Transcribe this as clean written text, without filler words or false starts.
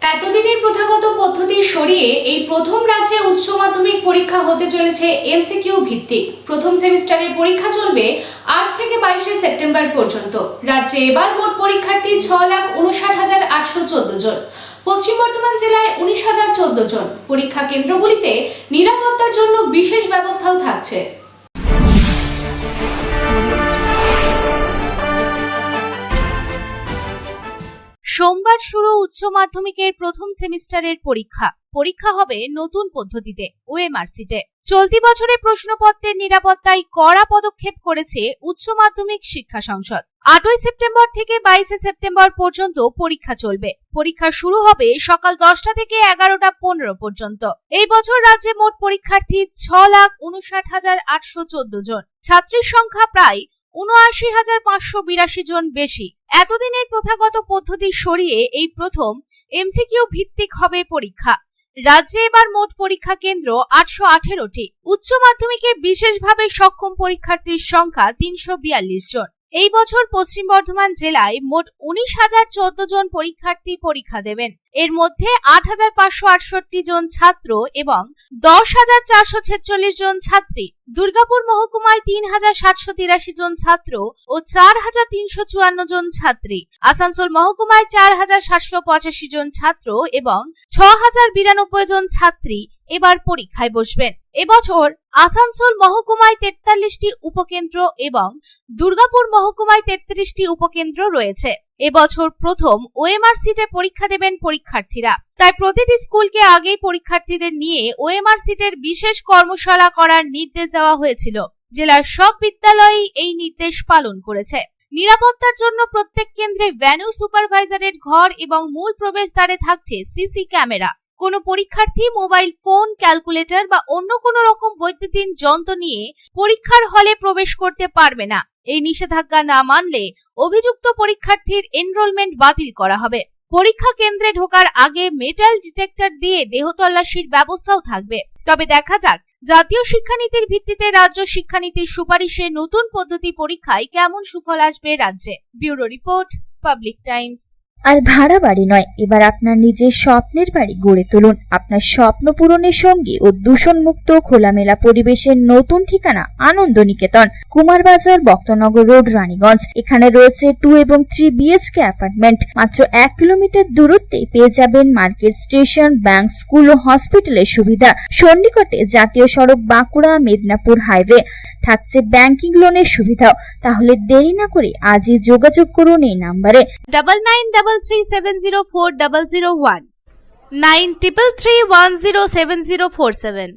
এতদিনের প্রথাগত পদ্ধতি সরিয়ে এই প্রথম রাজ্যে উচ্চ মাধ্যমিক পরীক্ষা হতে চলেছে এমসিকিউ ভিত্তিক। প্রথম সেমিস্টারের পরীক্ষা চলবে 8 থেকে 22 সেপ্টেম্বর পর্যন্ত। রাজ্যে এবার মোট পরীক্ষার্থী 6,59,814 জন। পশ্চিম বর্ধমান জেলায় 19,014 জন। পরীক্ষা কেন্দ্রগুলিতে নিরাপত্তার জন্য বিশেষ ব্যবস্থাও থাকছে। সোমবার শুরু উচ্চ মাধ্যমিকের প্রথম সেমিস্টারের পরীক্ষা হবে নতুন পদ্ধতিতে ওএমআরসিতে। চলতি বছরে প্রশ্নপত্রের নিরাপত্তায় কড়া পদক্ষেপ করেছে উচ্চ মাধ্যমিক শিক্ষা সংসদ। 8 সেপ্টেম্বর থেকে 22 সেপ্টেম্বর পর্যন্ত পরীক্ষা চলবে। পরীক্ষা শুরু হবে সকাল 10টা থেকে 11টা 15 পর্যন্ত। এই বছর রাজ্যে মোট পরীক্ষার্থী 6,59,814 জন। ছাত্রীর সংখ্যা প্রায় 79,582 জন বেশি। এতদিনের প্রথাগত পদ্ধতি সরিয়ে এই প্রথম এমসিকিউ ভিত্তিক হবে পরীক্ষা। রাজ্যে এবার মোট পরীক্ষা কেন্দ্র 818টি। উচ্চ মাধ্যমিকে বিশেষভাবে সক্ষম পরীক্ষার্থীর সংখ্যা 342 জন। এই বছর পশ্চিম বর্ধমান জেলায় মোট 19,014 জন পরীক্ষার্থী পরীক্ষা দেবেন। এর মধ্যে 8,568 জন ছাত্র এবং 10,446 জন ছাত্রী। দুর্গাপুর মহকুমায় 3,783 জন ছাত্র ও 4,354 জন ছাত্রী। আসানসোল মহকুমায় 4,785 জন ছাত্র এবং 6,092 জন ছাত্রী এবার পরীক্ষায় বসবেন। এবছর আসানসোল মহকুমায় 43টি উপকেন্দ্র এবং দুর্গাপুর মহকুমায় 33টি উপকেন্দ্র রয়েছে। এবছর প্রথম ওএমআরসিতে পরীক্ষা দেবেন পরীক্ষার্থীরা। তাই প্রতিটি স্কুলকে আগেই পরীক্ষার্থীদের নিয়ে ওএমআরসিটের বিশেষ কর্মশালা করার নির্দেশ দেওয়া হয়েছিল। জেলার সব বিদ্যালয়েই এই নির্দেশ পালন করেছে। নিরাপত্তার জন্য প্রত্যেক কেন্দ্রে ভ্যানু সুপারভাইজারের ঘর এবং মূল প্রবেশদ্বারে থাকছে সিসি ক্যামেরা। কোনো পরীক্ষার্থী মোবাইল ফোন, ক্যালকুলেটর বা অন্য কোনো রকম বৈদ্যুতিন যন্ত্র নিয়ে পরীক্ষার হলে প্রবেশ করতে পারবে না। এই নিষেধাজ্ঞা না মানলে অভিযুক্ত পরীক্ষার্থীর এনরোলমেন্ট বাতিল করা হবে। পরীক্ষা কেন্দ্রে ঢোকার আগে মেটাল ডিটেক্টর দিয়ে দেহ তল্লাশির ব্যবস্থাও থাকবে। তবে দেখা যাক জাতীয় শিক্ষানীতির ভিত্তিতে রাজ্য শিক্ষানীতির সুপারিশে নতুন পদ্ধতি পরীক্ষায় কেমন সুফল আসবে রাজ্যে। Bureau report, public times. আর ভাড়া বাড়ি নয়, এবার আপনার নিজের স্বপ্নের বাড়ি গড়ে তুলুন। আপনার স্বপ্ন পূরণের সঙ্গে ও দূষণমুক্ত খোলামেলা পরিবেশের নতুন ঠিকানা আনন্দ নিকেতন, কুমারবাজার, বক্তনগর রোড, রানীগঞ্জ। এখানে রয়েছে 2 এবং 3 বিএইচকে অ্যাপার্টমেন্ট। মাত্র 1 কিলোমিটার দূরত্বে পেয়ে যাবেন মার্কেট, স্টেশন, ব্যাংক, স্কুল ও হসপিটালের সুবিধা। সন্নিকটে জাতীয় সড়ক বাঁকুড়া মেদিনীপুর হাইওয়ে, থাকছে ব্যাংকিং লোনের সুবিধাও। তাহলে দেরি না করে আজই যোগাযোগ করুন এই নম্বরে 9933370401 9333107047।